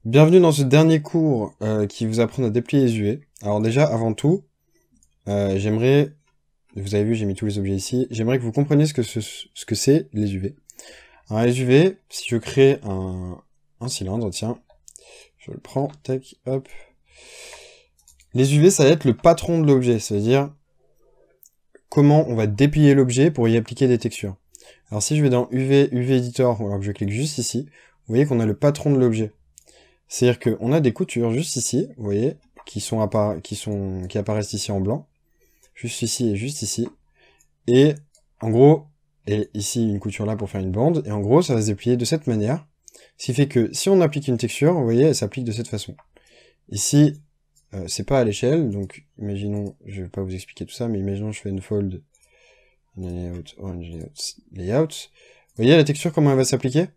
Bienvenue dans ce dernier cours qui vous apprend à déplier les UV. Alors déjà, avant tout, j'aimerais, vous avez vu, j'ai mis tous les objets ici, j'aimerais que vous compreniez ce que c'est les UV. Alors les UV, si je crée un cylindre, tiens, je le prends, tac, hop. Les UV, ça va être le patron de l'objet, c'est-à-dire comment on va déplier l'objet pour y appliquer des textures. Alors si je vais dans UV Editor, ou alors que je clique juste ici, vous voyez qu'on a le patron de l'objet. C'est-à-dire qu'on a des coutures juste ici, vous voyez, qui apparaissent ici en blanc, juste ici et juste ici, et en gros, et ici une couture là pour faire une bande, et en gros ça va se déplier de cette manière, ce qui fait que si on applique une texture, vous voyez, elle s'applique de cette façon. Ici, c'est pas à l'échelle, donc imaginons, je vais pas vous expliquer tout ça, mais imaginons je fais une fold, layout, orange layout, vous voyez la texture comment elle va s'appliquer?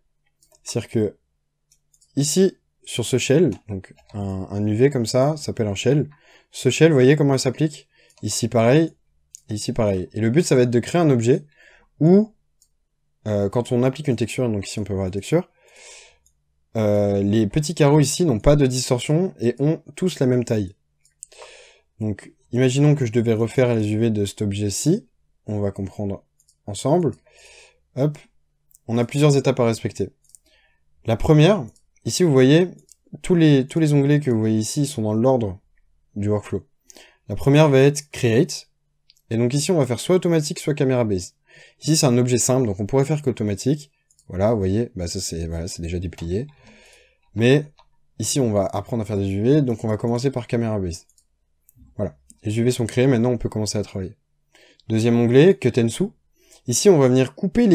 C'est-à-dire que ici, sur ce shell, donc un UV comme ça s'appelle un shell. Ce shell, vous voyez comment elle s'applique? Ici pareil, et ici pareil. Et le but, ça va être de créer un objet où, quand on applique une texture, donc ici on peut voir la texture, les petits carreaux ici n'ont pas de distorsion et ont tous la même taille. Donc, imaginons que je devais refaire les UV de cet objet-ci. On va comprendre ensemble. Hop. On a plusieurs étapes à respecter. La première, ici, vous voyez, tous les onglets que vous voyez ici sont dans l'ordre du workflow. La première va être Create. Et donc ici, on va faire soit automatique, soit camera based. Ici, c'est un objet simple, donc on pourrait faire qu'automatique. Voilà, vous voyez, bah ça c'est déjà déplié. Mais ici, on va apprendre à faire des UV, donc on va commencer par camera based. Voilà, les UV sont créés, maintenant on peut commencer à travailler. Deuxième onglet, Cut and Sew. Ici, on va venir couper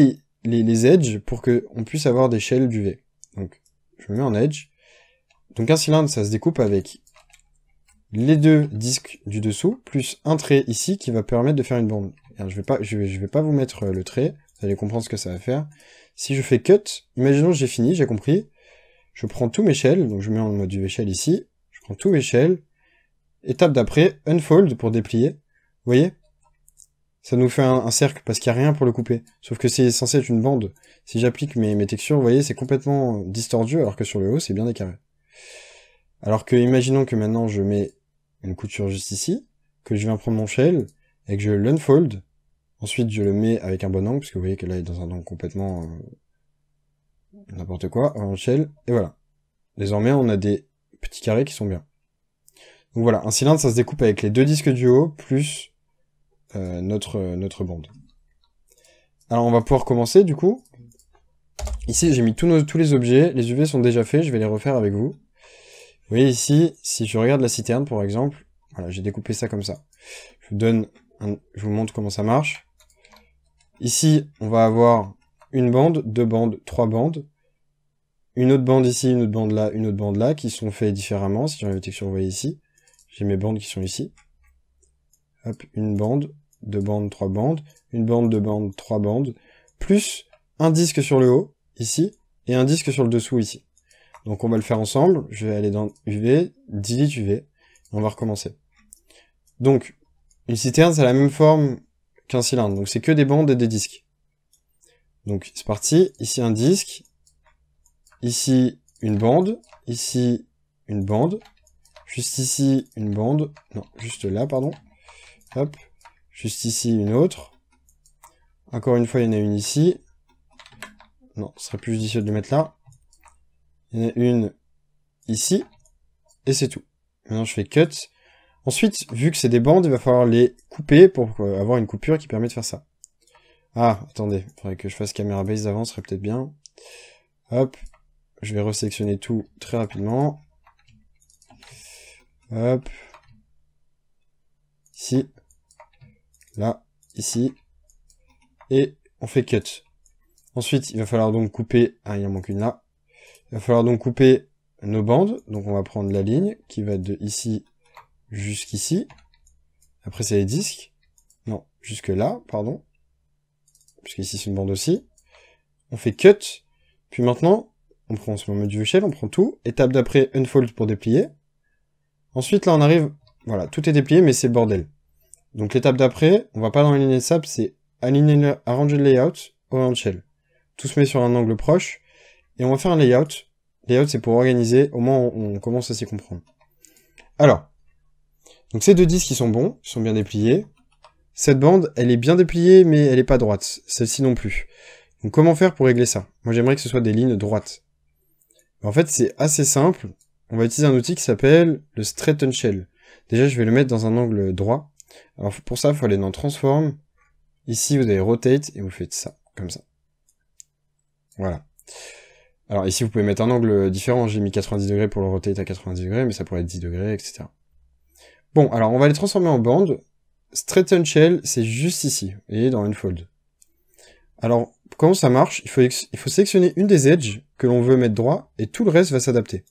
les edges pour qu'on puisse avoir des shells d'UV. Donc, je me mets en edge. Donc un cylindre, ça se découpe avec les deux disques du dessous, plus un trait ici qui va permettre de faire une bande. Alors, je vais pas vous mettre le trait, vous allez comprendre ce que ça va faire. Si je fais cut, imaginons que j'ai fini, j'ai compris. Je prends tous mes shells, donc je mets en mode UV shell ici. Je prends tous mes shells. Étape d'après, unfold pour déplier. Vous voyez? Ça nous fait un cercle parce qu'il n'y a rien pour le couper. Sauf que c'est censé être une bande. Si j'applique mes textures, vous voyez, c'est complètement distordu, alors que sur le haut, c'est bien des carrés. Alors que, imaginons que maintenant je mets une couture juste ici, que je viens prendre mon shell, et que je l'unfold. Ensuite, je le mets avec un bon angle, parce que vous voyez que là, il est dans un angle complètement n'importe quoi, en shell, et voilà. Désormais, on a des petits carrés qui sont bien. Donc voilà, un cylindre, ça se découpe avec les deux disques du haut, plus notre bande. Alors, on va pouvoir commencer, du coup. Ici, j'ai mis tous les objets, les UV sont déjà faits, je vais les refaire avec vous. Vous voyez ici, si je regarde la citerne, par exemple, voilà, j'ai découpé ça comme ça. Je vous montre comment ça marche. Ici, on va avoir une bande, deux bandes, trois bandes. Une autre bande ici, une autre bande là, qui sont faits différemment. Si j'enlève les textures, vous voyez ici. J'ai mes bandes qui sont ici. Hop, une bande, deux bandes, trois bandes. Une bande, deux bandes, trois bandes. Plus un disque sur le haut, ici, et un disque sur le dessous, ici. Donc on va le faire ensemble. Je vais aller dans UV, delete UV, et on va recommencer. Donc, une citerne, c'est la même forme qu'un cylindre. Donc c'est que des bandes et des disques. Donc c'est parti. Ici un disque. Ici une bande. Ici une bande. Juste ici une bande. Non, juste là, pardon. Hop. Juste ici une autre. Encore une fois, il y en a une ici. Non, ce serait plus judicieux de le mettre là. Il y en a une ici. Et c'est tout. Maintenant je fais cut. Ensuite, vu que c'est des bandes, il va falloir les couper pour avoir une coupure qui permet de faire ça. Ah, attendez, il faudrait que je fasse caméra base avant, ce serait peut-être bien. Hop, je vais resélectionner tout très rapidement. Hop. Ici. Là, ici. Et on fait cut. Ensuite, il va falloir donc couper... Ah, il en manque une là. Il va falloir donc couper nos bandes. Donc on va prendre la ligne qui va de ici jusqu'ici. Après, c'est les disques. Non, jusque là, pardon. Puisqu'ici, c'est une bande aussi. On fait cut. Puis maintenant, on prend sur le mode du shell, on prend tout. Étape d'après, unfold pour déplier. Ensuite, là, on arrive... Voilà, tout est déplié, mais c'est le bordel. Donc, l'étape d'après, on va pas dans l'aligner de sable, c'est aligner, arranger le layout, orange shell. Tout se met sur un angle proche. Et on va faire un layout layout, c'est pour organiser, au moins on commence à s'y comprendre. Alors, donc ces deux disques, ils sont bons, ils sont bien dépliés. Cette bande, elle est bien dépliée, mais elle est pas droite. Celle-ci non plus. Donc comment faire pour régler ça? Moi, j'aimerais que ce soit des lignes droites. En fait, c'est assez simple. On va utiliser un outil qui s'appelle le Straighten Shell. Déjà, je vais le mettre dans un angle droit. Alors pour ça, il faut aller dans Transform. Ici, vous avez Rotate, et vous faites ça, comme ça. Voilà. Alors ici, vous pouvez mettre un angle différent. J'ai mis 90 degrés pour le rotate à 90 degrés, mais ça pourrait être 10 degrés, etc. Bon, alors on va les transformer en bande. Straighten Shell, c'est juste ici, vous voyez, dans Unfold. Alors, comment ça marche? Il faut sélectionner une des edges que l'on veut mettre droit, et tout le reste va s'adapter.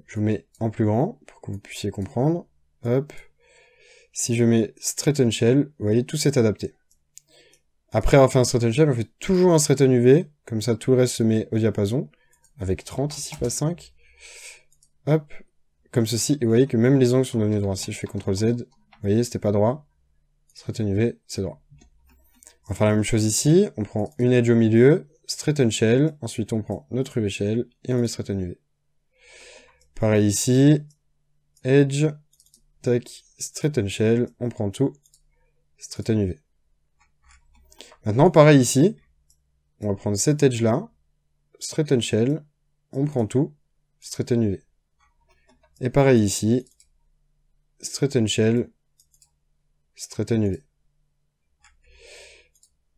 Je vous mets en plus grand, pour que vous puissiez comprendre. Hop. Si je mets Straighten Shell, vous voyez, tout s'est adapté. Après avoir fait un Straighten Shell, on fait toujours un Straighten UV, comme ça tout le reste se met au diapason, avec 30 ici, pas 5. Hop, comme ceci, et vous voyez que même les angles sont devenus droits. Si je fais CTRL Z, vous voyez, c'était pas droit. Straighten UV, c'est droit. On va faire la même chose ici, on prend une edge au milieu, Straighten Shell, ensuite on prend notre UV Shell, et on met Straighten UV. Pareil ici, edge, tac, Straighten Shell, on prend tout, Straighten UV. Maintenant, pareil ici, on va prendre cette edge-là, Straighten Shell, on prend tout, Straighten UV. Et pareil ici, Straighten Shell, Straighten UV.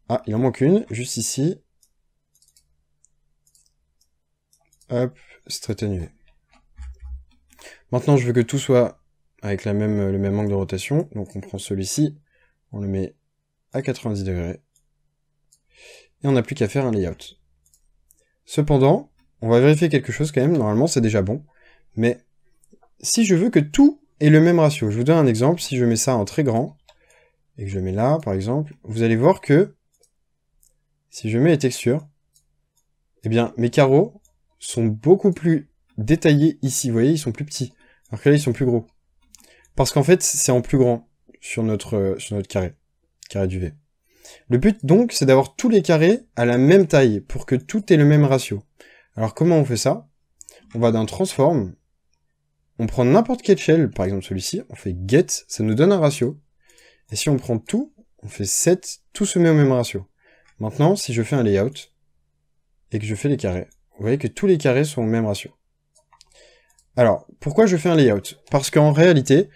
Ah, il en manque une, juste ici. Hop, Straighten UV. Maintenant, je veux que tout soit avec le même angle de rotation, donc on prend celui-ci, on le met à 90 degrés. Et on n'a plus qu'à faire un layout. Cependant, on va vérifier quelque chose quand même, normalement c'est déjà bon, mais si je veux que tout ait le même ratio, je vous donne un exemple, si je mets ça en très grand, et que je mets là par exemple, vous allez voir que, si je mets les textures, eh bien mes carreaux sont beaucoup plus détaillés ici, vous voyez, ils sont plus petits, alors que là ils sont plus gros. Parce qu'en fait, c'est en plus grand sur notre carré d'UV. Le but, donc, c'est d'avoir tous les carrés à la même taille, pour que tout ait le même ratio. Alors, comment on fait ça? On va dans Transform, on prend n'importe quel shell, par exemple celui-ci, on fait Get, ça nous donne un ratio. Et si on prend tout, on fait Set, tout se met au même ratio. Maintenant, si je fais un layout, et que je fais les carrés, vous voyez que tous les carrés sont au même ratio. Alors, pourquoi je fais un layout? Parce qu'en réalité,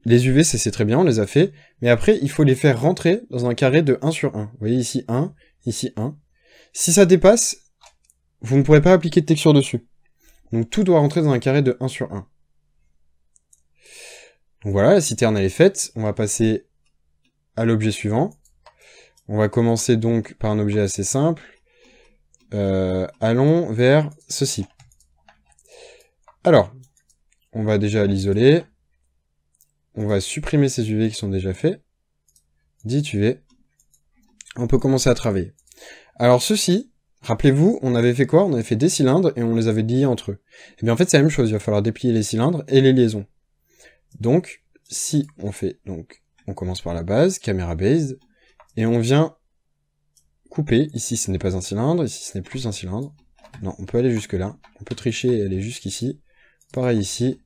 les UV, c'est très bien, on les a fait, mais après, il faut les faire rentrer dans un carré de 1 sur 1. Vous voyez, ici 1, ici 1. Si ça dépasse, vous ne pourrez pas appliquer de texture dessus. Donc tout doit rentrer dans un carré de 1 sur 1. Donc voilà, la citerne, elle est faite. On va passer à l'objet suivant. On va commencer donc par un objet assez simple. Allons vers ceci. Alors, on va déjà l'isoler. On va supprimer ces UV qui sont déjà faits. 10 UV. On peut commencer à travailler. Alors ceci, rappelez-vous, on avait fait quoi? On avait fait des cylindres et on les avait liés entre eux. Et bien en fait c'est la même chose, il va falloir déplier les cylindres et les liaisons. Donc, si on fait, donc, on commence par la base, caméra base, et on vient couper. Ici ce n'est pas un cylindre, ici ce n'est plus un cylindre. Non, on peut aller jusque là. On peut tricher et aller jusqu'ici. Pareil ici.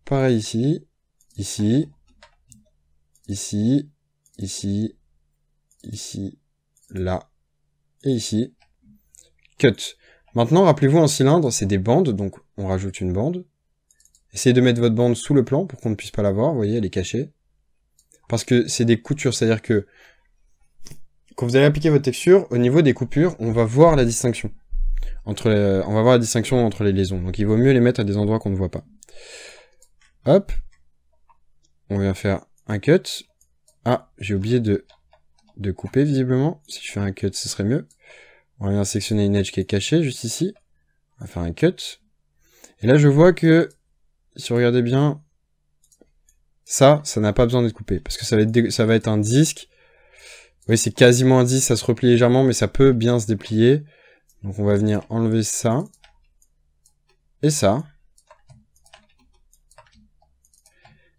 Pareil ici. Ici, ici, ici, ici, là, et ici. Cut. Maintenant, rappelez-vous, un cylindre, c'est des bandes, donc on rajoute une bande. Essayez de mettre votre bande sous le plan pour qu'on ne puisse pas la voir, vous voyez, elle est cachée. Parce que c'est des coutures, c'est-à-dire que quand vous allez appliquer votre texture, au niveau des coupures, on va voir la distinction. On va voir la distinction entre les liaisons, donc il vaut mieux les mettre à des endroits qu'on ne voit pas. Hop. On vient faire un cut. Ah, j'ai oublié de couper, visiblement. Si je fais un cut, ce serait mieux. On vient sélectionner une edge qui est cachée, juste ici. On va faire un cut. Et là, je vois que, si vous regardez bien, ça n'a pas besoin d'être coupé. Parce que ça va être un disque. Vous voyez, c'est quasiment un disque, ça se replie légèrement, mais ça peut bien se déplier. Donc on va venir enlever ça. Et ça.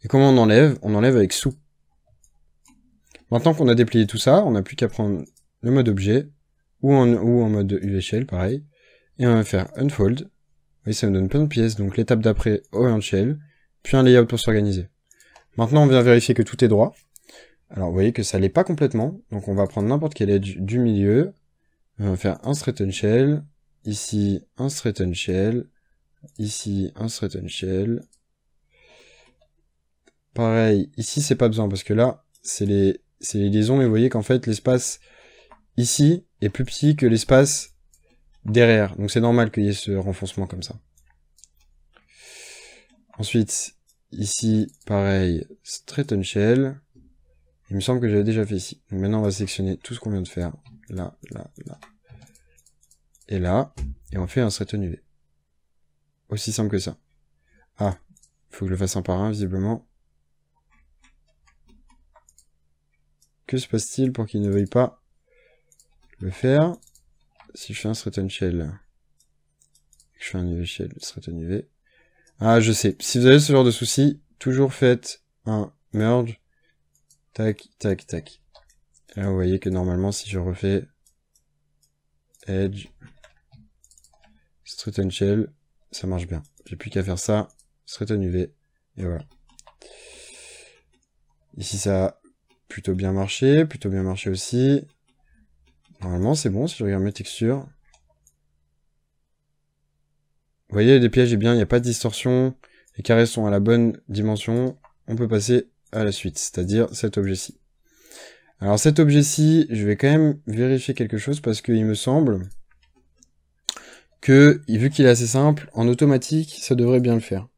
Et comment on enlève? On enlève avec sous. Maintenant qu'on a déplié tout ça, on n'a plus qu'à prendre le mode objet, ou en mode UV Shell, pareil, Et on va faire unfold. Vous voyez, ça me donne plein de pièces. Donc l'étape d'après, orient shell. Puis un layout pour s'organiser. Maintenant, on vient vérifier que tout est droit. Alors, vous voyez que ça l'est pas complètement. Donc on va prendre n'importe quel edge du milieu. On va faire un straighten shell. Ici, un straighten shell. Ici, un straighten shell. Pareil, ici, c'est pas besoin, parce que là, c'est les liaisons, et vous voyez qu'en fait, l'espace ici est plus petit que l'espace derrière. Donc c'est normal qu'il y ait ce renfoncement comme ça. Ensuite, ici, pareil, straighten shell. Il me semble que j'avais déjà fait ici. Donc maintenant, on va sélectionner tout ce qu'on vient de faire. Là, là, là. Et là. Et on fait un straighten UV. Aussi simple que ça. Ah, il faut que je le fasse un par un, visiblement. Que se passe-t-il pour qu'il ne veuille pas le faire? Si je fais un straighten shell, je fais un UV shell, straighten UV. Ah, je sais. Si vous avez ce genre de souci, toujours faites un merge. Tac, tac, tac. Et là, vous voyez que normalement, si je refais edge, straighten shell, ça marche bien. J'ai plus qu'à faire ça, straighten UV, et voilà. Ici, ça a plutôt bien marché aussi. Normalement, c'est bon si je regarde mes textures. Vous voyez, les pièges, bien, il n'y a pas de distorsion. Les carrés sont à la bonne dimension. On peut passer à la suite, c'est-à-dire cet objet-ci. Alors cet objet-ci, je vais quand même vérifier quelque chose parce qu'il me semble que, vu qu'il est assez simple, en automatique, ça devrait bien le faire.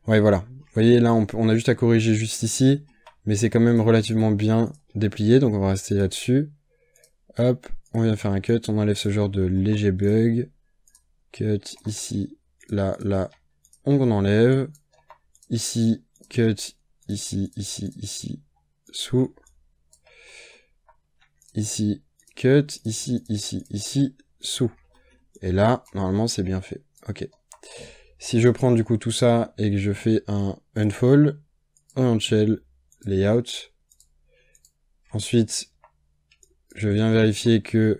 Ouais, voilà. Vous voyez, là, on a juste à corriger juste ici, mais c'est quand même relativement bien déplié, donc on va rester là-dessus. Hop, on vient faire un cut, on enlève ce genre de léger bug. Cut ici, là, là, on enlève. Ici, cut, ici, ici, ici, sous. Ici, cut, ici, ici, ici, sous. Et là, normalement, c'est bien fait. Ok. Si je prends du coup tout ça et que je fais un unfold, orient shell, layout. Ensuite, je viens vérifier que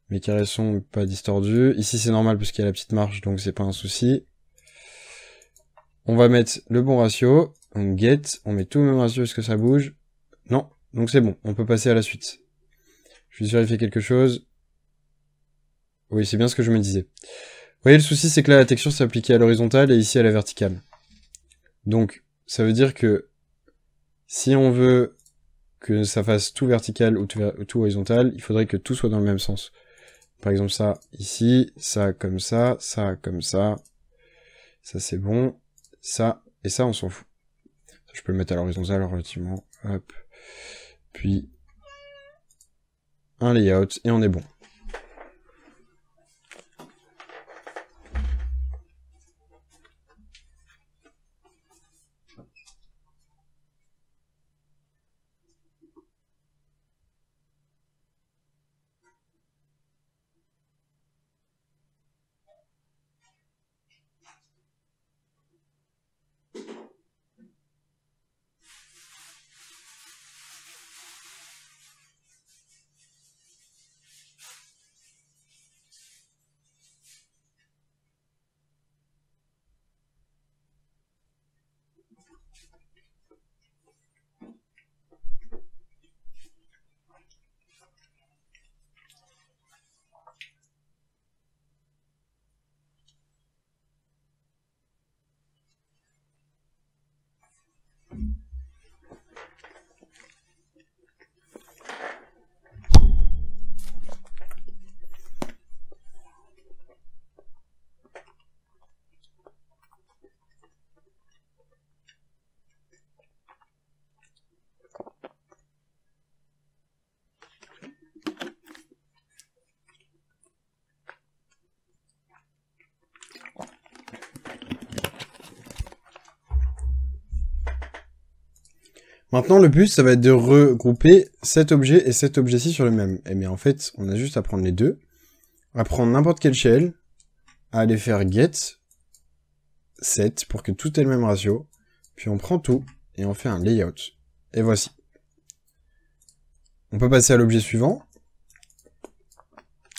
mes carrés sont pas distordus. Ici, c'est normal parce qu'il y a la petite marge, donc c'est pas un souci. On va mettre le bon ratio. Donc get, on met tout le même ratio, est-ce que ça bouge? Non, donc c'est bon, on peut passer à la suite. Je vais juste vérifier quelque chose. Oui, c'est bien ce que je me disais. Vous voyez, le souci, c'est que là, la texture s'est appliquée à l'horizontale et ici à la verticale. Donc, ça veut dire que si on veut que ça fasse tout vertical ou tout horizontal, il faudrait que tout soit dans le même sens. Par exemple, ça ici, ça comme ça comme ça. Ça, c'est bon. Ça, et ça, on s'en fout. Je peux le mettre à l'horizontale relativement. Hop. Puis, un layout, et on est bon. Maintenant, le but, ça va être de regrouper cet objet et cet objet-ci sur le même. Et bien, en fait, on a juste à prendre les deux, à prendre n'importe quel shell, à aller faire get, set, pour que tout ait le même ratio, puis on prend tout, et on fait un layout. Et voici. On peut passer à l'objet suivant.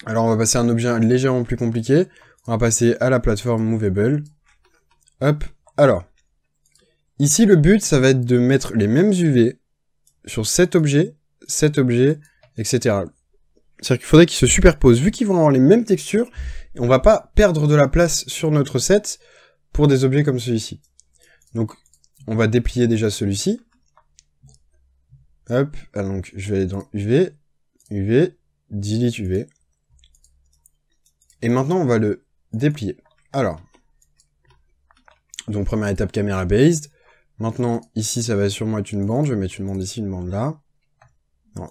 Alors on va passer à un objet légèrement plus compliqué. On va passer à la plateforme Movable. Hop. Alors, ici le but, ça va être de mettre les mêmes UV sur cet objet, etc. C'est-à-dire qu'il faudrait qu'ils se superposent. Vu qu'ils vont avoir les mêmes textures, on va pas perdre de la place sur notre set pour des objets comme celui-ci. Donc, on va déplier déjà celui-ci. Hop, alors donc je vais aller dans UV, delete UV. Et maintenant, on va le déplier. Alors, donc première étape caméra based. Maintenant, ici, ça va sûrement être une bande. Je vais mettre une bande ici, une bande là. Non,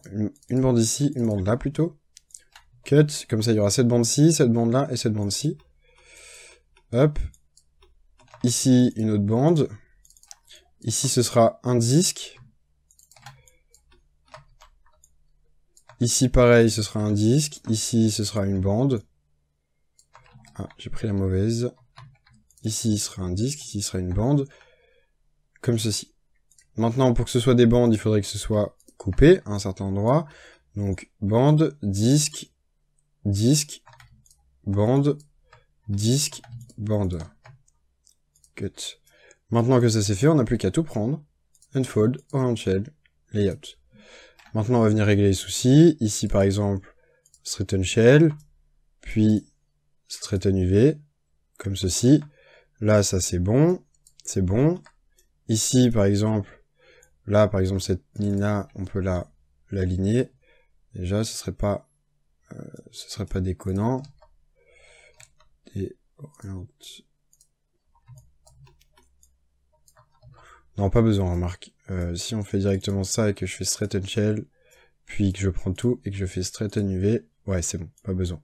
une bande ici, une bande là plutôt. Cut, comme ça il y aura cette bande-ci, cette bande-là et cette bande-ci. Hop. Ici, une autre bande. Ici, ce sera un disque. Ici, pareil, ce sera un disque. Ici, ce sera une bande. Ah, j'ai pris la mauvaise. Ici, ce sera un disque. Ici, ce sera une bande. Comme ceci. Maintenant, pour que ce soit des bandes, il faudrait que ce soit coupé à un certain endroit. Donc, bande, disque, disque, bande, disque, bande. Cut. Maintenant que ça c'est fait, on n'a plus qu'à tout prendre. Unfold, Orient Shell, Layout. Maintenant, on va venir régler les soucis. Ici, par exemple, Straighten Shell, puis Straighten UV, comme ceci. Là, ça c'est bon. C'est bon. Ici, par exemple, là, par exemple, cette ligne-là, on peut l'aligner. Déjà, ce serait pas déconnant. Et non, pas besoin, remarque. Si on fait directement ça et que je fais Straighten Shell, puis que je prends tout et que je fais Straighten UV, ouais, c'est bon, pas besoin.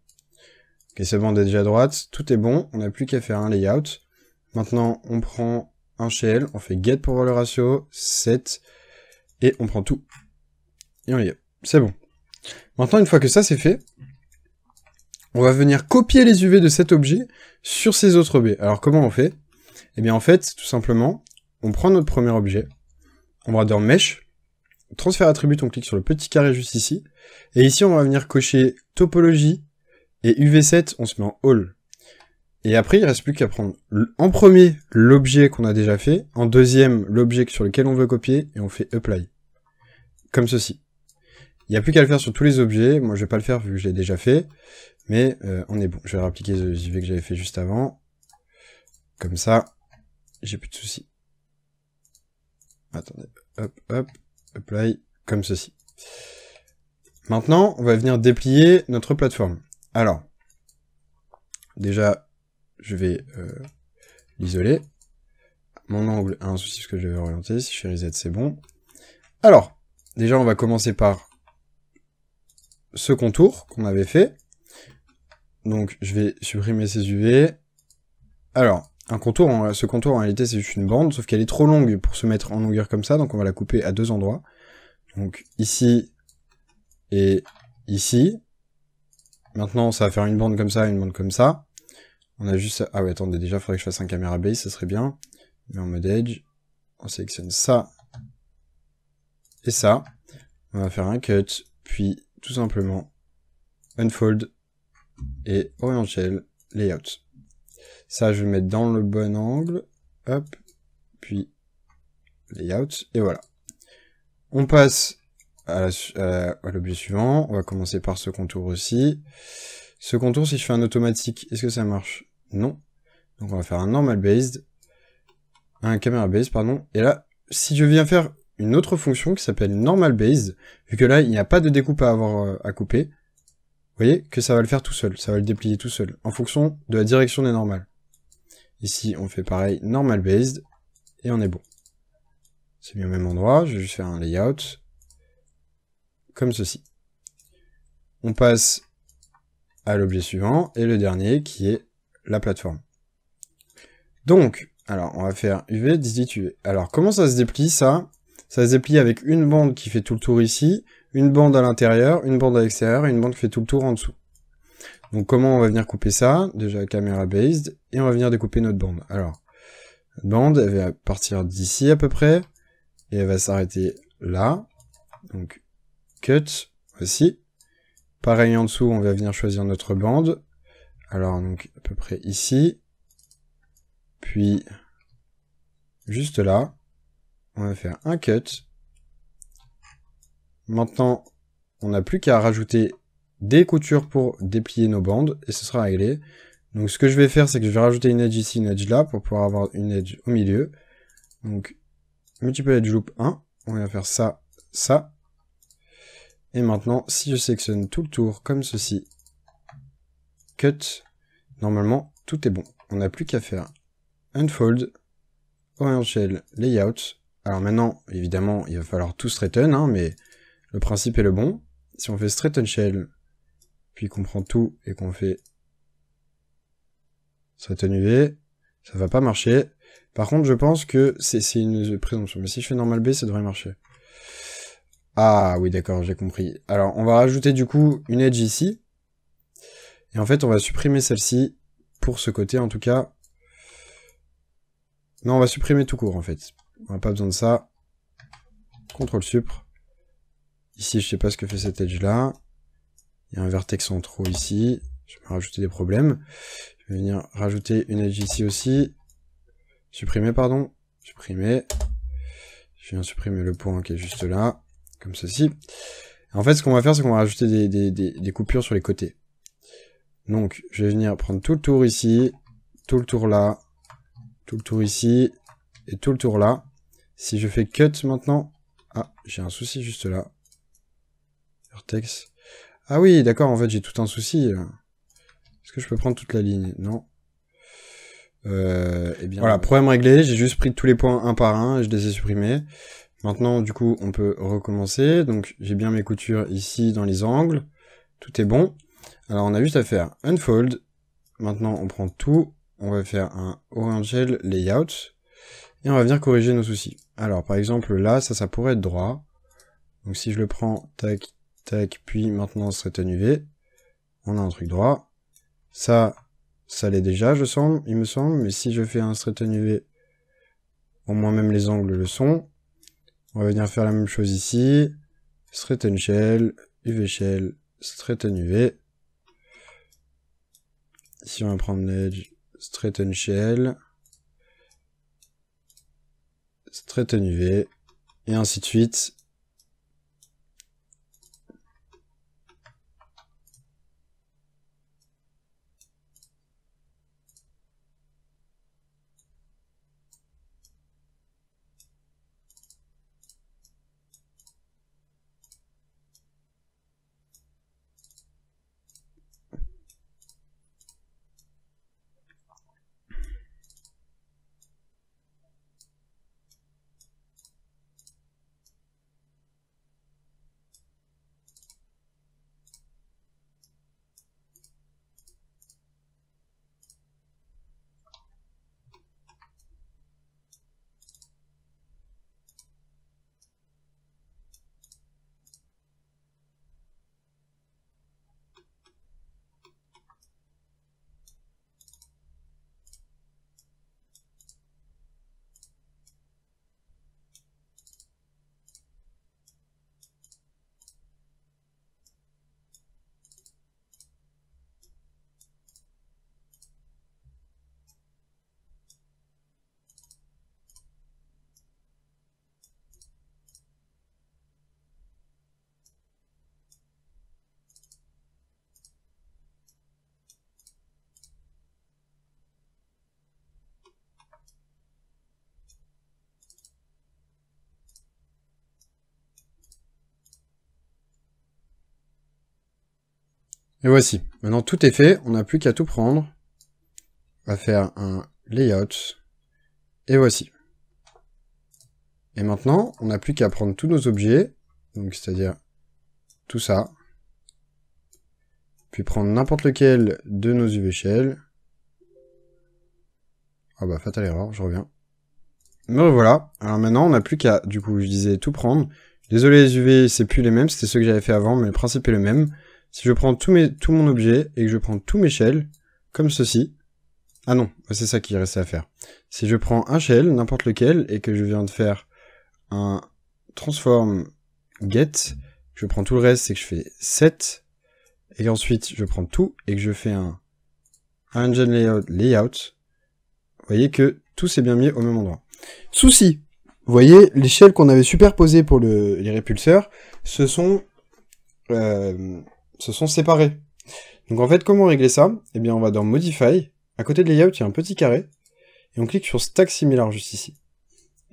Ok, cette bande est déjà à droite, tout est bon, on n'a plus qu'à faire un layout. Maintenant, on prend un shell, on fait get pour voir le ratio, set, et on prend tout. Et on y est, c'est bon. Maintenant, une fois que ça c'est fait, on va venir copier les UV de cet objet sur ces autres objets. Alors comment on fait? Eh bien en fait, tout simplement, on prend notre premier objet, on va dans Mesh, transfert attribut, on clique sur le petit carré juste ici, et ici on va venir cocher topologie, et UV7, on se met en All. Et après, il reste plus qu'à prendre en premier l'objet qu'on a déjà fait, en deuxième l'objet sur lequel on veut copier, et on fait Apply. Comme ceci. Il n'y a plus qu'à le faire sur tous les objets, moi je vais pas le faire vu que je l'ai déjà fait, mais on est bon. Je vais réappliquer les UV que j'avais fait juste avant. Comme ça, j'ai plus de soucis. Attendez, hop, hop, Apply, comme ceci. Maintenant, on va venir déplier notre plateforme. Alors, déjà, je vais l'isoler. Mon angle a un souci parce que je vais orienter. Si je fais reset, c'est bon. Alors, déjà, on va commencer par ce contour qu'on avait fait. Donc, je vais supprimer ces UV. Alors, ce contour, en réalité, c'est juste une bande, sauf qu'elle est trop longue pour se mettre en longueur comme ça, donc on va la couper à deux endroits. Donc, ici et ici. Maintenant, ça va faire une bande comme ça, une bande comme ça. On a juste... Ah ouais, attendez, déjà, il faudrait que je fasse un caméra base, ça serait bien. Mais en mode edge, on sélectionne ça et ça. On va faire un cut, puis tout simplement unfold et orient shell layout. Ça, je vais le mettre dans le bon angle. Hop, puis layout, et voilà. On passe à l'objet suivant. On va commencer par ce contour aussi. Ce contour, si je fais un automatique, est-ce que ça marche? Non. Donc on va faire un normal based, un camera based, pardon. Et là, si je viens faire une autre fonction qui s'appelle normal based, vu que là, il n'y a pas de découpe à avoir à couper, vous voyez que ça va le faire tout seul, ça va le déplier tout seul, en fonction de la direction des normales. Ici, on fait pareil, normal based, et on est bon. C'est mis au même endroit, je vais juste faire un layout, comme ceci. On passe à l'objet suivant, et le dernier, qui est la plateforme. Donc, alors, on va faire UV, delete UV. Alors, comment ça se déplie, ça? Ça se déplie avec une bande qui fait tout le tour ici, une bande à l'intérieur, une bande à l'extérieur, et une bande qui fait tout le tour en dessous. Donc, comment on va venir couper ça? Déjà, caméra based, et on va venir découper notre bande. Alors, notre bande, elle va partir d'ici à peu près, et elle va s'arrêter là. Donc, cut, voici. Pareil en dessous, on va venir choisir notre bande. Alors, donc, à peu près ici. Puis, juste là, on va faire un cut. Maintenant, on n'a plus qu'à rajouter des coutures pour déplier nos bandes, et ce sera réglé. Donc, ce que je vais faire, c'est que je vais rajouter une edge ici, une edge là, pour pouvoir avoir une edge au milieu. Donc, multiple edge loop 1, on va faire ça, ça. Et maintenant, si je sélectionne tout le tour comme ceci, cut, normalement, tout est bon. On n'a plus qu'à faire unfold, orient shell, layout. Alors maintenant, évidemment, il va falloir tout straighten, hein, mais le principe est le bon. Si on fait straighten shell, puis qu'on prend tout et qu'on fait straighten UV, ça va pas marcher. Par contre, je pense que c'est une présomption. Mais si je fais normal B, ça devrait marcher. Ah oui, d'accord, j'ai compris. Alors, on va rajouter du coup une edge ici. Et en fait, on va supprimer celle-ci, pour ce côté en tout cas. Non, on va supprimer tout court en fait. On n'a pas besoin de ça. CTRL supr. Ici, je sais pas ce que fait cette edge-là. Il y a un vertex en trop ici. Je vais rajouter des problèmes. Je vais venir rajouter une edge ici aussi. Supprimer, pardon. Supprimer. Je viens supprimer le point qui est juste là. Comme ceci. Et en fait, ce qu'on va faire, c'est qu'on va rajouter des coupures sur les côtés. Donc, je vais venir prendre tout le tour ici. Tout le tour là. Tout le tour ici. Et tout le tour là. Si je fais cut maintenant... Ah, j'ai un souci juste là. Vertex. Ah oui, d'accord, en fait, j'ai tout un souci. Est-ce que je peux prendre toute la ligne? Non. Eh bien, voilà, problème réglé. J'ai juste pris tous les points un par un et je les ai supprimés. Maintenant, du coup, on peut recommencer. Donc, j'ai bien mes coutures ici dans les angles. Tout est bon. Alors, on a juste à faire unfold. Maintenant, on prend tout. On va faire un orient shell layout. Et on va venir corriger nos soucis. Alors, par exemple, là, ça pourrait être droit. Donc, si je le prends, tac, tac, puis maintenant, straighten UV. On a un truc droit. Ça l'est déjà, il me semble. Mais si je fais un straighten UV, au moins même les angles le sont. On va venir faire la même chose ici. Straighten shell, UV shell, straighten UV. Ici, on va prendre l'edge, straighten shell, straighten UV, et ainsi de suite. Et voici. Maintenant, tout est fait. On n'a plus qu'à tout prendre. On va faire un layout. Et voici. Et maintenant, on n'a plus qu'à prendre tous nos objets. Donc, c'est-à-dire tout ça. Puis prendre n'importe lequel de nos UV shell. Ah bah, fatale erreur, je reviens. Me revoilà. Alors maintenant, on n'a plus qu'à, du coup, je disais tout prendre. Désolé, les UV, c'est plus les mêmes. C'était ceux que j'avais fait avant, mais le principe est le même. Si je prends tout mon objet et que je prends tous mes shells, comme ceci. Ah non, c'est ça qui restait à faire. Si je prends un shell, n'importe lequel, et que je viens de faire un transform get, je prends tout le reste, c'est que je fais set, et ensuite je prends tout et que je fais un engine layout, vous voyez que tout s'est bien mis au même endroit. Souci, vous voyez, les shells qu'on avait superposés pour les répulseurs se sont séparés. Donc en fait, comment régler ça? Eh bien, on va dans Modify, à côté de Layout, il y a un petit carré, et on clique sur Stack Similar juste ici.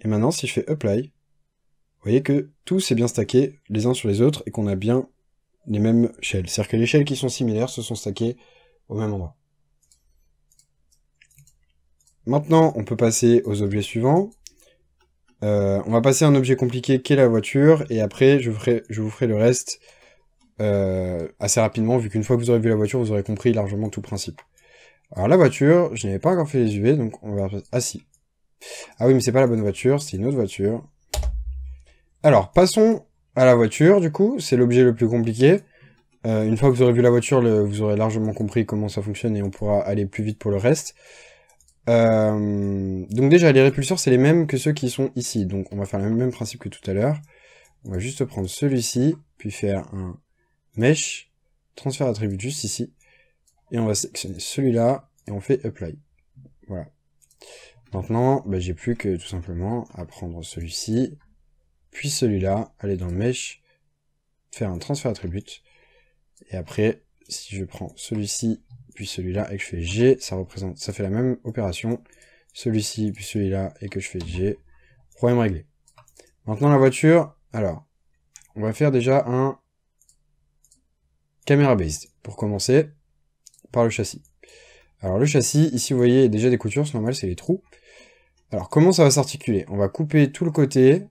Et maintenant, si je fais Apply, vous voyez que tout s'est bien stacké les uns sur les autres, et qu'on a bien les mêmes shells. C'est-à-dire que les shells qui sont similaires se sont stackés au même endroit. Maintenant, on peut passer aux objets suivants. On va passer à un objet compliqué qui est la voiture, et après, je vous ferai le reste assez rapidement, vu qu'une fois que vous aurez vu la voiture, vous aurez compris largement tout le principe. Alors la voiture, je n'avais pas encore fait les UV, donc on va... Ah si. Ah oui, mais c'est pas la bonne voiture, c'est une autre voiture. Alors, passons à la voiture, du coup, c'est l'objet le plus compliqué. Une fois que vous aurez vu la voiture, vous aurez largement compris comment ça fonctionne et on pourra aller plus vite pour le reste. Donc déjà, les répulseurs, c'est les mêmes que ceux qui sont ici. Donc on va faire le même principe que tout à l'heure. On va juste prendre celui-ci, puis faire un mesh, transfert attribut juste ici. Et on va sélectionner celui-là, et on fait apply. Voilà. Maintenant, bah, j'ai plus que tout simplement à prendre celui-ci, puis celui-là, aller dans mesh, faire un transfert attribut. Et après, si je prends celui-ci, puis celui-là, et que je fais G, ça fait la même opération. Celui-ci, puis celui-là, et que je fais G. Problème réglé. Maintenant la voiture, alors, on va faire déjà un caméra based. Pour commencer, par le châssis. Alors le châssis, ici vous voyez, il y a déjà des coutures, c'est normal, c'est les trous. Alors comment ça va s'articuler? On va couper tout le côté,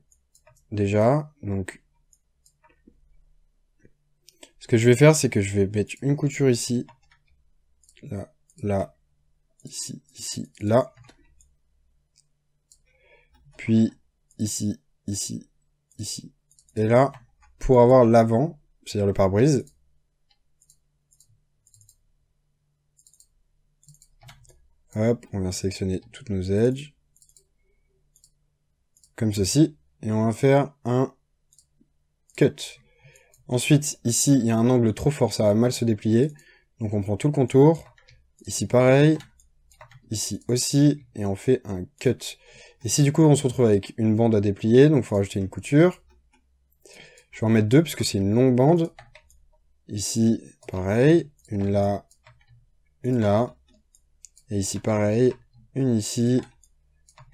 déjà, donc... Ce que je vais faire, c'est que je vais mettre une couture ici, là, là, ici, ici, là. Puis ici, ici, ici, et là, pour avoir l'avant, c'est-à-dire le pare-brise. Hop, on vient sélectionner toutes nos edges. Comme ceci. Et on va faire un cut. Ensuite, ici, il y a un angle trop fort, ça va mal se déplier. Donc on prend tout le contour. Ici, pareil. Ici aussi. Et on fait un cut. Ici, du coup, on se retrouve avec une bande à déplier. Donc il faut rajouter une couture. Je vais en mettre deux, puisque c'est une longue bande. Ici, pareil. Une là. Une là. Et ici, pareil. Une ici.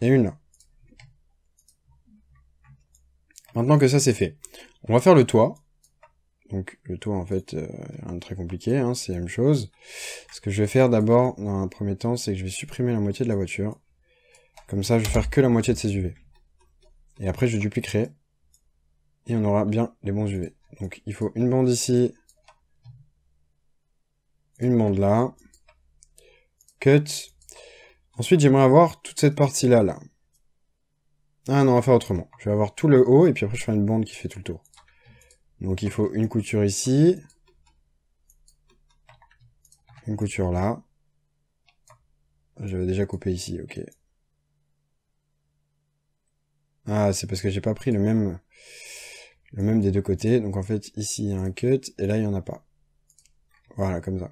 Et une là. Maintenant que ça c'est fait, on va faire le toit. Donc le toit en fait, rien de très compliqué, hein, c'est la même chose. Ce que je vais faire d'abord, dans un premier temps, c'est que je vais supprimer la moitié de la voiture. Comme ça, je vais faire que la moitié de ces UV. Et après, je dupliquerai. Et on aura bien les bons UV. Donc il faut une bande ici. Une bande là. Cut. Ensuite, j'aimerais avoir toute cette partie-là, là. Ah non, on va faire autrement. Je vais avoir tout le haut, et puis après je fais une bande qui fait tout le tour. Donc il faut une couture ici. Une couture là. J'avais déjà coupé ici, ok. Ah, c'est parce que j'ai pas pris le même des deux côtés. Donc en fait, ici il y a un cut, et là il n'y en a pas. Voilà, comme ça.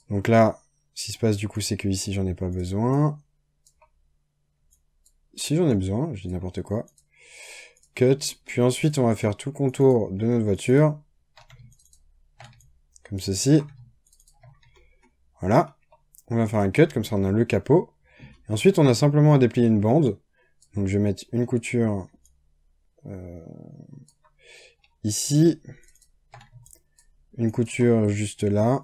Donc là, ce qui se passe du coup, c'est que ici j'en ai pas besoin. Si j'en ai besoin, je dis n'importe quoi. Cut, puis ensuite on va faire tout le contour de notre voiture. Comme ceci. Voilà. On va faire un cut, comme ça on a le capot. Et ensuite on a simplement à déplier une bande. Donc je vais mettre une couture ici. Une couture juste là.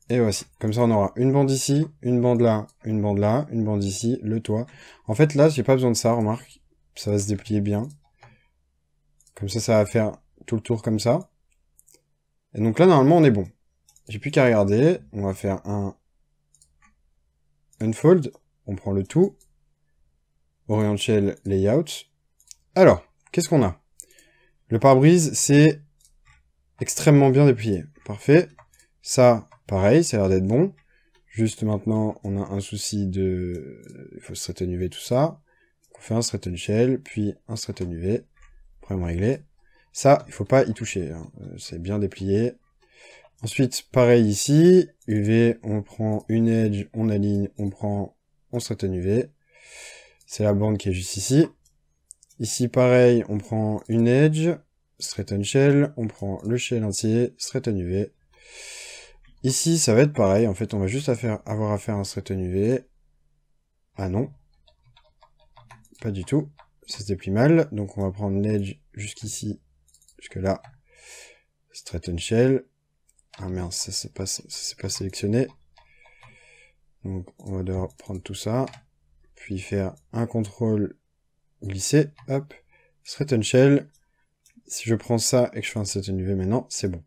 Et voici. Comme ça on aura une bande ici, une bande là, une bande là, une bande ici, le toit. En fait là j'ai pas besoin de ça, remarque. Ça va se déplier bien. Comme ça va faire tout le tour comme ça. Et donc là normalement on est bon. J'ai plus qu'à regarder. On va faire un unfold. On prend le tout. Orient shell layout. Alors, qu'est-ce qu'on a? Le pare-brise, c'est extrêmement bien déplié. Parfait. Ça, pareil, ça a l'air d'être bon. Juste maintenant, on a un souci de... Il faut straighten UV, tout ça. On fait un straighten shell, puis un straighten UV. Problème réglé. Ça, il faut pas y toucher, hein. C'est bien déplié. Ensuite, pareil ici, UV, on prend une edge, on aligne, on straighten UV. C'est la bande qui est juste ici. Ici, pareil, on prend une edge, straighten shell, on prend le shell entier, straighten UV. Ici, ça va être pareil, en fait, on va juste avoir à faire un straighten UV. Ah non. Pas du tout. Ça se déplie mal, donc on va prendre l'edge jusqu'ici, jusque là. Straighten shell. Ah merde, ça c'est pas sélectionné. Donc on va devoir prendre tout ça, puis faire un contrôle glisser, hop, straighten shell. Si je prends ça et que je fais un straighten UV maintenant, c'est bon.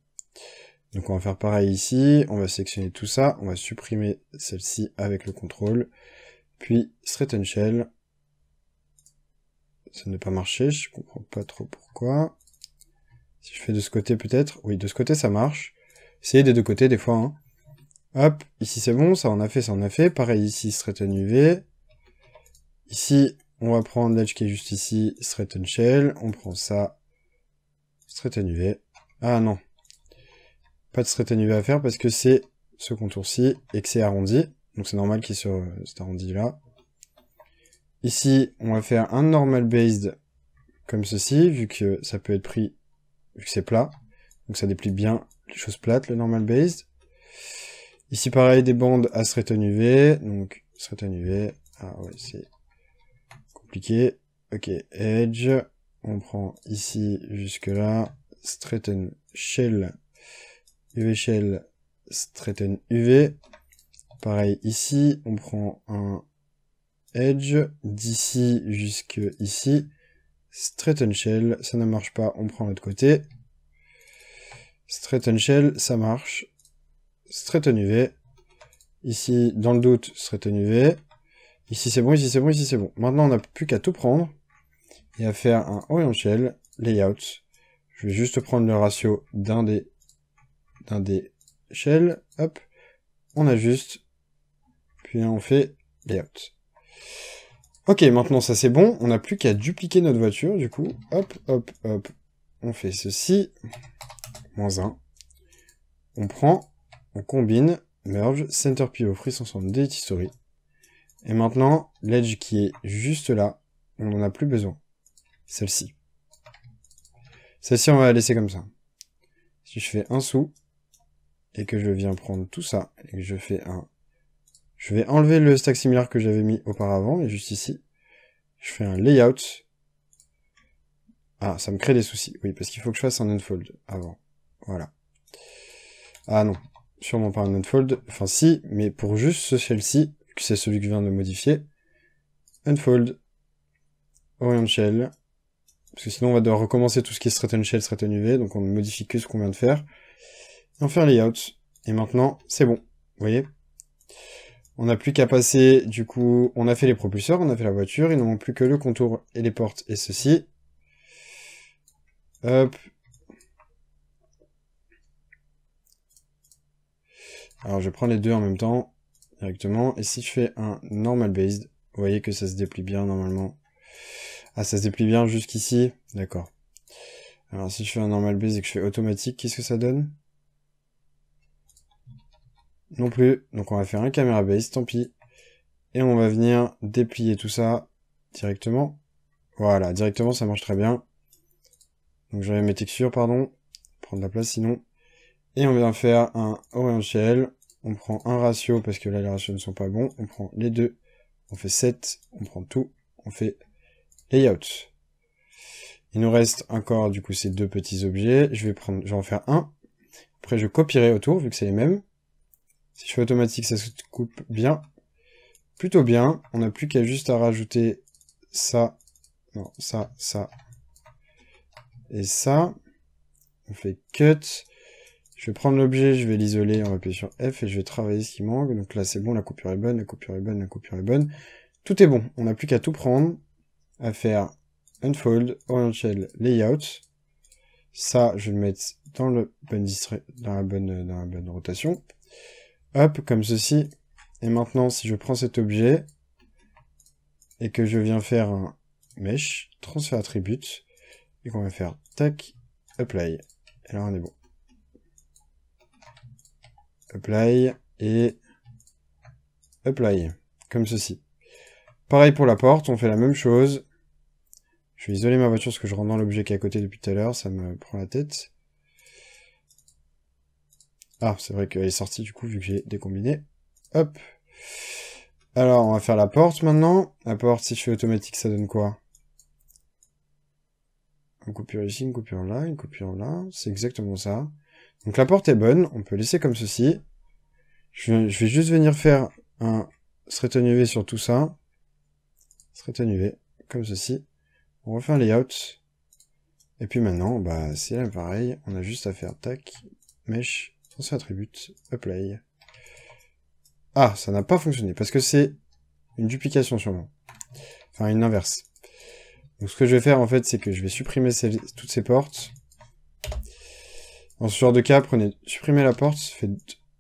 Donc on va faire pareil ici, on va sélectionner tout ça, on va supprimer celle-ci avec le contrôle, puis straighten shell. Ça n'a pas marché, je comprends pas trop pourquoi. Si je fais de ce côté peut-être, oui de ce côté ça marche. Essayez des deux côtés des fois, hein. Hop, ici c'est bon, ça en a fait, ça en a fait. Pareil ici, straighten UV. Ici, on va prendre l'edge qui est juste ici, straighten shell. On prend ça, straighten UV. Ah non, pas de straighten UV à faire parce que c'est ce contour-ci et que c'est arrondi. Donc c'est normal qu'il soit cet arrondi-là. Ici, on va faire un normal based comme ceci, vu que ça peut être pris, vu que c'est plat. Donc ça déplie bien les choses plates, le normal based. Ici, pareil, des bandes à straighten UV. Donc, straighten UV. Ah ouais, c'est compliqué. Ok, edge. On prend ici jusque là. Straighten shell. UV shell. Straighten UV. Pareil, ici, on prend un edge. D'ici jusque ici. Straighten shell. Ça ne marche pas, on prend l'autre côté. Straighten shell, ça marche. Straighten UV. Ici, dans le doute, straighten UV. Ici, c'est bon, ici, c'est bon, ici, c'est bon. Maintenant, on n'a plus qu'à tout prendre et à faire un orient shell, layout. Je vais juste prendre le ratio d'un des shells. Hop. On ajuste. Puis on fait layout. Ok, maintenant, ça, c'est bon. On n'a plus qu'à dupliquer notre voiture, du coup. Hop, hop, hop. On fait ceci. -1. On prend, on combine, merge, center pivot, free 160, delete history. Et maintenant, l'edge qui est juste là, on n'en a plus besoin. Celle-ci. Celle-ci, on va la laisser comme ça. Si je fais un sous, et que je viens prendre tout ça, et que je fais un... Je vais enlever le stack similaire que j'avais mis auparavant, et juste ici, je fais un layout. Ah, ça me crée des soucis. Oui, parce qu'il faut que je fasse un unfold avant. Voilà. Ah non, sûrement pas un unfold. Enfin si, mais pour juste ce shell-ci, vu que c'est celui que je viens de modifier. Unfold. Orient shell. Parce que sinon on va devoir recommencer tout ce qui est straighten shell, straighten UV, donc on ne modifie que ce qu'on vient de faire. Et on fait un layout. Et maintenant, c'est bon. Vous voyez? On n'a plus qu'à passer, du coup, on a fait les propulseurs, on a fait la voiture, il ne manque plus que le contour et les portes et ceci. Hop. Alors je vais prendre les deux en même temps, directement. Et si je fais un normal based, vous voyez que ça se déplie bien normalement. Ah, ça se déplie bien jusqu'ici. D'accord. Alors si je fais un normal base et que je fais automatique, qu'est-ce que ça donne? Non plus. Donc on va faire un camera base, tant pis. Et on va venir déplier tout ça directement. Voilà, directement ça marche très bien. Donc j'enlève mes textures, pardon. Prendre la place sinon. Et on vient faire un orient shell. On prend un ratio parce que là les ratios ne sont pas bons. On prend les deux. On fait 7. On prend tout. On fait layout. Il nous reste encore du coup ces deux petits objets. Je vais en faire un. Après je copierai autour vu que c'est les mêmes. Si je fais automatique, ça se coupe bien. Plutôt bien. On n'a plus qu'à juste à rajouter ça. Non, ça, ça. Et ça. On fait cut. Je vais prendre l'objet, je vais l'isoler, on va appuyer sur F et je vais travailler ce qui manque. Donc là c'est bon, la coupure est bonne, la coupure est bonne, la coupure est bonne. Tout est bon. On n'a plus qu'à tout prendre. À faire unfold, orient shell, layout. Ça, je vais le mettre dans la bonne rotation. Hop, comme ceci. Et maintenant, si je prends cet objet et que je viens faire un mesh, transfert attribute, et qu'on va faire tac, apply. Et là, on est bon. Apply et apply. Comme ceci. Pareil pour la porte, on fait la même chose. Je vais isoler ma voiture parce que je rentre dans l'objet qui est à côté depuis tout à l'heure, ça me prend la tête. Ah, c'est vrai qu'elle est sortie du coup, vu que j'ai décombiné. Hop. Alors, on va faire la porte maintenant. La porte, si je fais automatique, ça donne quoi? Une coupure ici, une coupure là, une coupure là. C'est exactement ça. Donc la porte est bonne, on peut laisser comme ceci. Je vais juste venir faire un threaten UV sur tout ça. Threaten UV, comme ceci. On refait un layout. Et puis maintenant, bah, c'est là pareil. On a juste à faire tac, mesh, transfer attribute, apply. Ah, ça n'a pas fonctionné parce que c'est une duplication sûrement. Enfin, une inverse. Donc ce que je vais faire en fait, c'est que je vais supprimer toutes ces portes. Dans ce genre de cas, supprimez la porte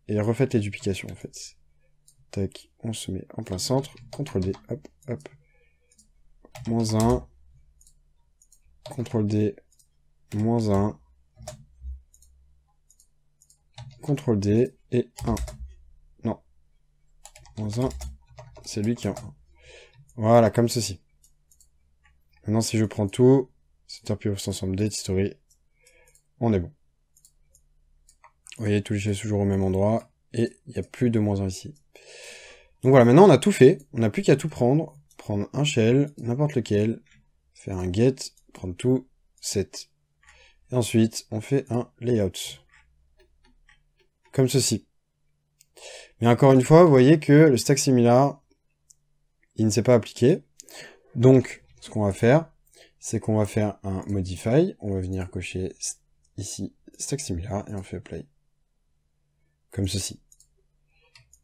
et refaites les duplications en fait. Tac, on se met en plein centre, CTRL D, hop, hop. -1, CTRL D, -1, CTRL D et 1. Non. -1, c'est lui qui est en 1. Voilà, comme ceci. Maintenant, si je prends tout, Center of ensemble date, history, on est bon. Vous voyez, tous les chefs toujours au même endroit, et il n'y a plus de -1 ici. Donc voilà, maintenant on a tout fait, on n'a plus qu'à tout prendre un shell, n'importe lequel, faire un get, prendre tout, set. Et ensuite, on fait un layout. Comme ceci. Mais encore une fois, vous voyez que le stack similar, il ne s'est pas appliqué. Donc, ce qu'on va faire, c'est qu'on va faire un modify, on va venir cocher ici stack similar, et on fait apply. Comme ceci.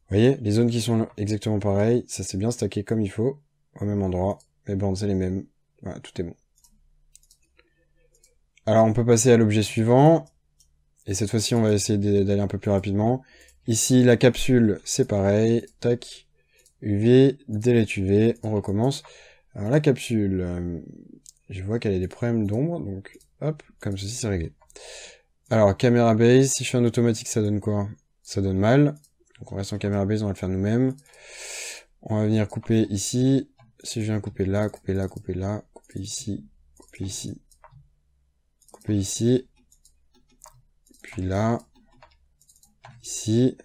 Vous voyez, les zones qui sont exactement pareilles, ça s'est bien stacké comme il faut, au même endroit, les bornes c'est les mêmes, voilà, tout est bon. Alors on peut passer à l'objet suivant, et cette fois-ci on va essayer d'aller un peu plus rapidement. Ici la capsule c'est pareil, tac, UV, delete UV, on recommence. Alors la capsule, je vois qu'elle a des problèmes d'ombre, donc hop, comme ceci c'est réglé. Alors caméra base, si je fais un automatique ça donne quoi? Ça donne mal. Donc on reste en caméra base, on va le faire nous-mêmes. On va venir couper ici. Si je viens couper là, couper là, couper là, couper ici, couper ici, couper ici. Puis là, ici.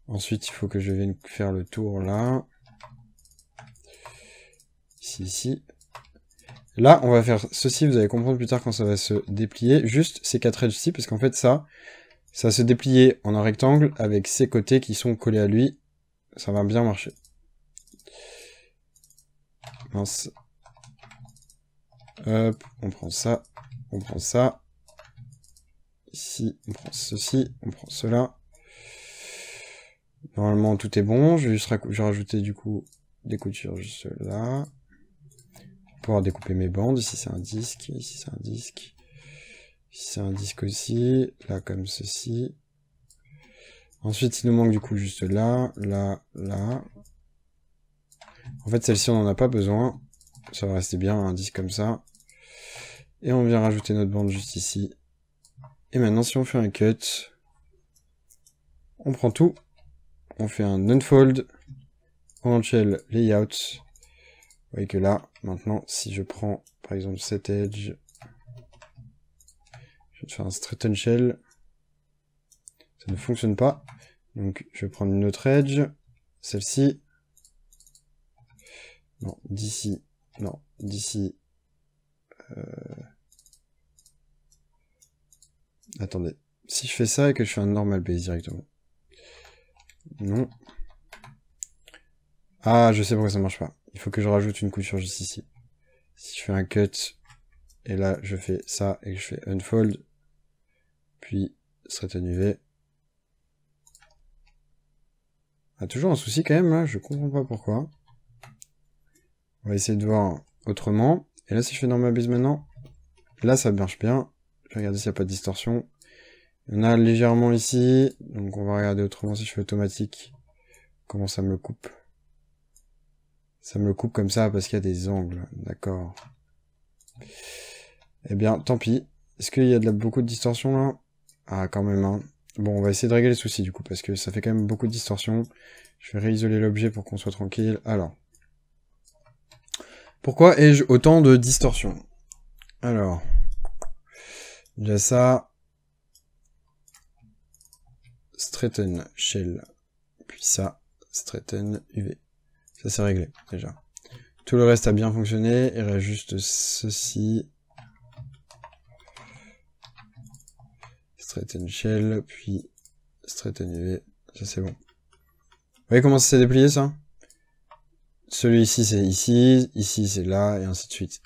Ensuite, il faut que je vienne faire le tour là. Ici, ici. Là, on va faire ceci, vous allez comprendre plus tard quand ça va se déplier. Juste ces 4 edges-ci, parce qu'en fait ça va se déplier en un rectangle avec ses côtés qui sont collés à lui. Ça va bien marcher. Mince. Hop, on prend ça, on prend ça. Ici, on prend ceci, on prend cela. Normalement, tout est bon. Je vais rajouter du coup des coutures juste là. Pour pouvoir découper mes bandes. Ici, c'est un disque. Ici, c'est un disque. Ici, c'est un disque aussi. Là, comme ceci. Ensuite, il nous manque du coup juste là, là, là. En fait, celle-ci, on n'en a pas besoin. Ça va rester bien, un disque comme ça. Et on vient rajouter notre bande juste ici. Et maintenant, si on fait un cut, on prend tout. On fait un unfold. On shell layout. Vous voyez que là, maintenant, si je prends, par exemple, cet edge, je vais faire un straighten shell. Ça ne fonctionne pas. Donc, je vais prendre une autre edge. Celle-ci. Non, d'ici. Non, d'ici. Attendez. Si je fais ça et que je fais un normal base directement. Non. Ah, je sais pourquoi ça marche pas. Il faut que je rajoute une couture juste ici. Si je fais un cut, et là, je fais ça, et que je fais unfold, puis straighten UV. Ah, toujours un souci quand même, là, je comprends pas pourquoi. On va essayer de voir autrement. Et là, si je fais normal base maintenant, là, ça marche bien. Je vais regarder s'il n'y a pas de distorsion. Il y en a légèrement ici, donc on va regarder autrement si je fais automatique. Comment ça me le coupe? Ça me le coupe comme ça parce qu'il y a des angles, d'accord. Eh bien, tant pis. Est-ce qu'il y a beaucoup de distorsion là? Ah, quand même, hein. Bon, on va essayer de régler les soucis du coup, parce que ça fait quand même beaucoup de distorsion. Je vais réisoler l'objet pour qu'on soit tranquille. Alors. Pourquoi ai-je autant de distorsion? Alors. Déjà ça. Straighten Shell. Puis ça. Straighten UV. Ça c'est réglé, déjà. Tout le reste a bien fonctionné. Il reste juste ceci. Straighten Shell, puis Straighten UV. Ça c'est bon. Vous voyez comment ça s'est déplié ça? Celui-ci c'est ici, ici c'est là, et ainsi de suite.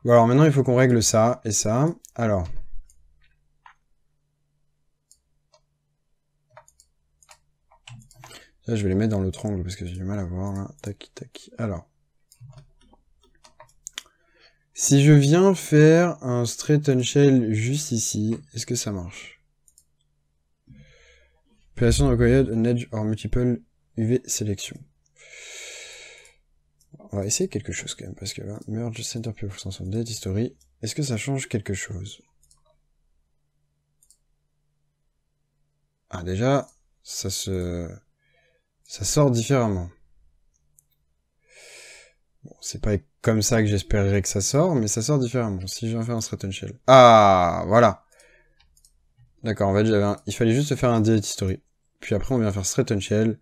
Bon alors maintenant il faut qu'on règle ça et ça. Alors. Là je vais les mettre dans l'autre angle parce que j'ai du mal à voir là. Tac, tac. Alors. Si je viens faire un Straighten Shell juste ici, est-ce que ça marche? Operation required an edge or multiple UV sélection. On va essayer quelque chose quand même, parce que là, merge center pure extension date history. Est-ce que ça change quelque chose? Ah déjà, ça sort différemment. Bon, c'est pas comme ça que j'espérerais que ça sort, mais ça sort différemment. Si je viens faire un Straighten Shell. Ah, voilà. D'accord, en fait, il fallait juste faire un delete history. Puis après, on vient faire Straighten Shell.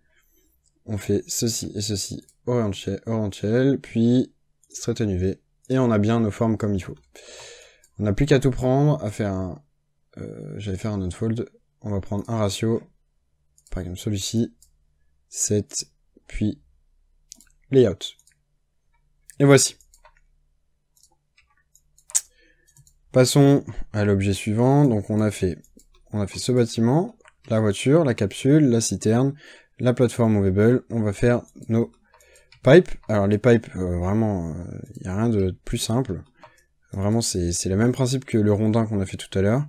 On fait ceci et ceci. Orient Shell, puis Straighten UV. Et on a bien nos formes comme il faut. On n'a plus qu'à tout prendre, à faire un... j'allais faire un unfold. On va prendre un ratio. Par exemple, celui-ci. 7, puis layout. Et voici. Passons à l'objet suivant. Donc on a fait ce bâtiment, la voiture, la capsule, la citerne, la plateforme movable. On va faire nos pipes. Alors les pipes, vraiment, il n'y a rien de plus simple. Vraiment, c'est le même principe que le rondin qu'on a fait tout à l'heure.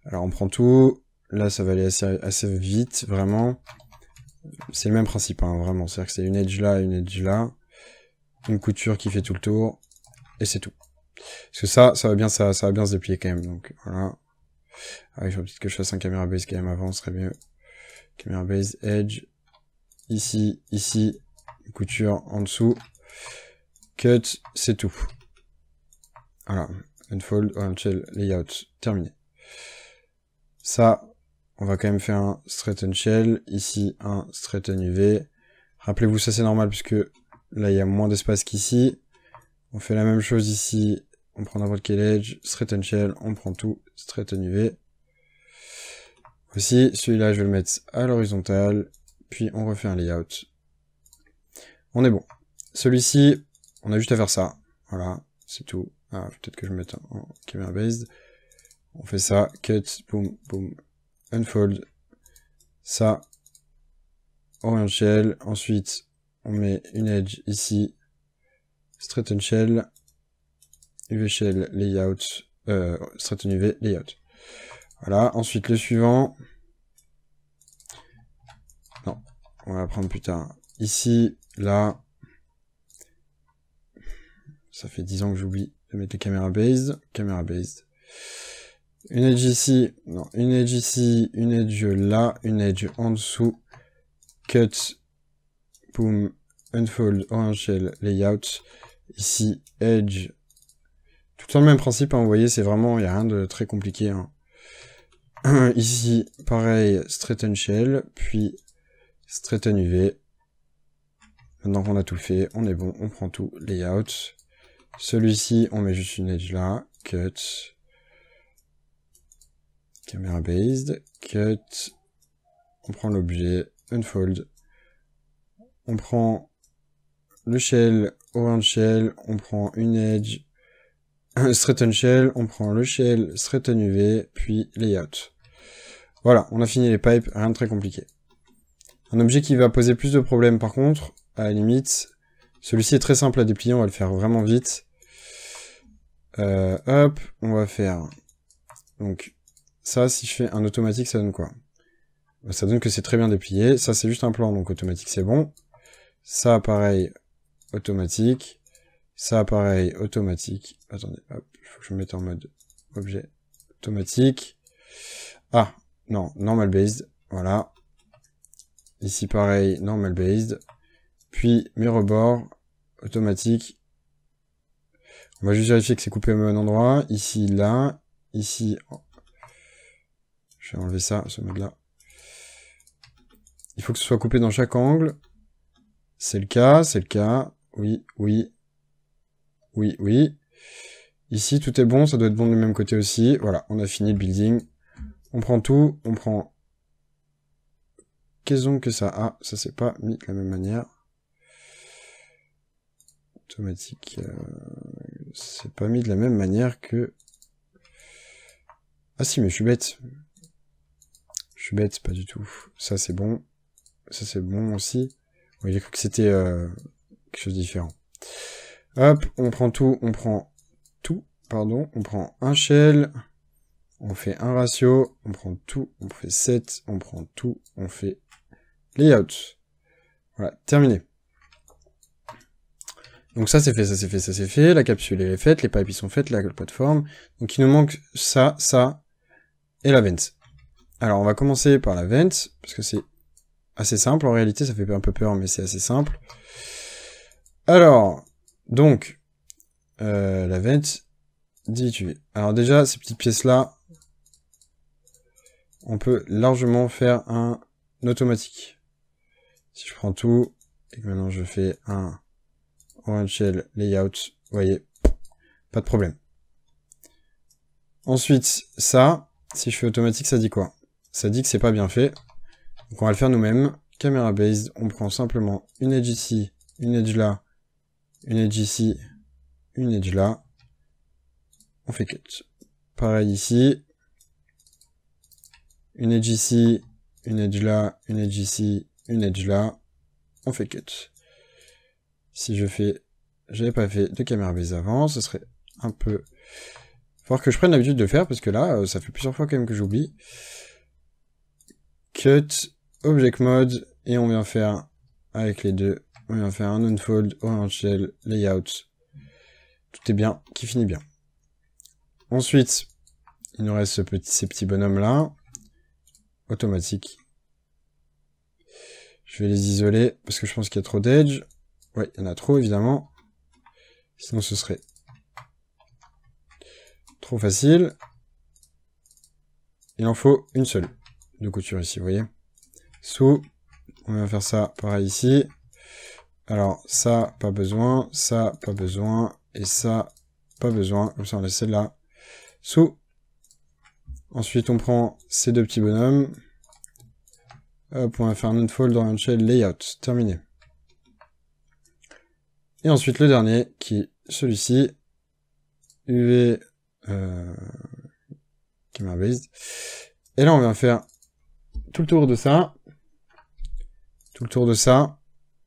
Alors on prend tout. Là, ça va aller assez vite, vraiment. C'est le même principe, hein, vraiment. C'est-à-dire que c'est une edge là, une couture qui fait tout le tour, et c'est tout. Parce que ça va bien se déplier quand même, donc voilà. Ah, il faut peut-être que je fasse un caméra base quand même avant, ce serait mieux. Caméra base, edge, ici, une couture en dessous, cut, c'est tout. Voilà, unfold, shell, layout, terminé. Ça, on va quand même faire un straighten shell, ici un straighten UV. Rappelez-vous, ça c'est normal puisque là il y a moins d'espace qu'ici. On fait la même chose ici, on prend n'importe quel edge, straighten shell, on prend tout, straighten UV. Voici, celui-là je vais le mettre à l'horizontale, puis on refait un layout. On est bon. Celui-ci, on a juste à faire ça. Voilà, c'est tout. Ah, peut-être que je vais mettre en camera based. On fait ça, cut, boom, boom, unfold. Ça, orient shell. Ensuite, on met une edge ici, straighten shell, UV shell, layout, straighten UV, layout. Voilà, ensuite le suivant. Non, on va prendre plus tard. Ici, là. Ça fait 10 ans que j'oublie de mettre les caméras based. Caméra based. Une edge ici, non, une edge ici, une edge là, une edge en dessous. Cut, boom, unfold, orient shell, layout. Ici, edge. Tout dans le même principe, hein, vous voyez, c'est vraiment, il n'y a rien de très compliqué. Hein. Ici, pareil, straighten shell, puis straighten UV. Maintenant qu'on a tout fait, on est bon, on prend tout, layout. Celui-ci, on met juste une edge là, cut. Camera based, cut. On prend l'objet, unfold. On prend le shell, orient shell, on prend une edge, straighten shell, on prend le shell, straighten UV, puis layout. Voilà, on a fini les pipes, rien de très compliqué. Un objet qui va poser plus de problèmes par contre, à la limite, celui-ci est très simple à déplier, on va le faire vraiment vite. Hop, on va faire... Donc, ça, si je fais un automatique, ça donne quoi? Ça donne que c'est très bien déplié. Ça, c'est juste un plan, donc automatique, c'est bon. Ça, pareil, automatique. Ça, pareil, automatique. Attendez, hop, il faut que je me mette en mode objet, automatique. Ah, non, normal based, voilà. Ici pareil, normal based. Puis mirrorboard, automatique. On va juste vérifier que c'est coupé au même endroit. Ici, là. Ici. Je vais enlever ça, ce mode-là. Il faut que ce soit coupé dans chaque angle. C'est le cas, c'est le cas. Oui, oui. Oui, oui. Ici, tout est bon, ça doit être bon du même côté aussi. Voilà, on a fini le building. On prend tout, on prend... Qu'est-ce donc que ça? Ah, ça c'est pas mis de la même manière. Automatique... c'est pas mis de la même manière que... Ah si, mais je suis bête. Je suis bête, pas du tout. Ça c'est bon. Ça c'est bon aussi. Oui, j'ai cru que c'était quelque chose de différent. Hop, on prend tout, pardon. On prend un shell, on fait un ratio, on prend tout, on fait 7, on prend tout, on fait layout. Voilà, terminé. Donc ça c'est fait, ça c'est fait, ça c'est fait, la capsule elle est faite, les pipes ils sont faites, la plateforme. Donc il nous manque ça, ça, et la vent. Alors on va commencer par la vent, parce que c'est assez simple, en réalité ça fait un peu peur, mais c'est assez simple. Alors, donc, la vent, DTV. Alors déjà, ces petites pièces-là, on peut largement faire un automatique. Si je prends tout, et que maintenant je fais un orange shell layout, vous voyez, pas de problème. Ensuite, ça, si je fais automatique, ça dit quoi? Ça dit que c'est pas bien fait. Donc on va le faire nous-mêmes. Camera based, on prend simplement une edge ici, une edge là, une edge ici, une edge là. On fait cut. Pareil ici. Une edge ici, une edge là, une edge ici, une edge là. On fait cut. Si je fais... J'avais pas fait de camera base avant, ce serait un peu... Faut que je prenne l'habitude de le faire, parce que là, ça fait plusieurs fois quand même que j'oublie. Cut, object mode, et on vient faire, avec les deux, on vient faire un unfold, orange shell, layout. Tout est bien, qui finit bien. Ensuite, il nous reste ces petits bonhommes là. Automatique. Je vais les isoler, parce que je pense qu'il y a trop d'edge. Ouais, il y en a trop, évidemment. Sinon, ce serait trop facile. Il en faut une seule de couture ici, vous voyez. Sous, on va faire ça pareil ici. Alors, ça, pas besoin. Ça, pas besoin. Et ça, pas besoin. Comme ça, on laisse celle-là. Sous. Ensuite, on prend ces deux petits bonhommes. Hop, on va faire un unfold dans un shell layout. Terminé. Et ensuite, le dernier, qui est celui-ci. UV camera based. Et là, on vient faire tout le tour de ça. Tout le tour de ça.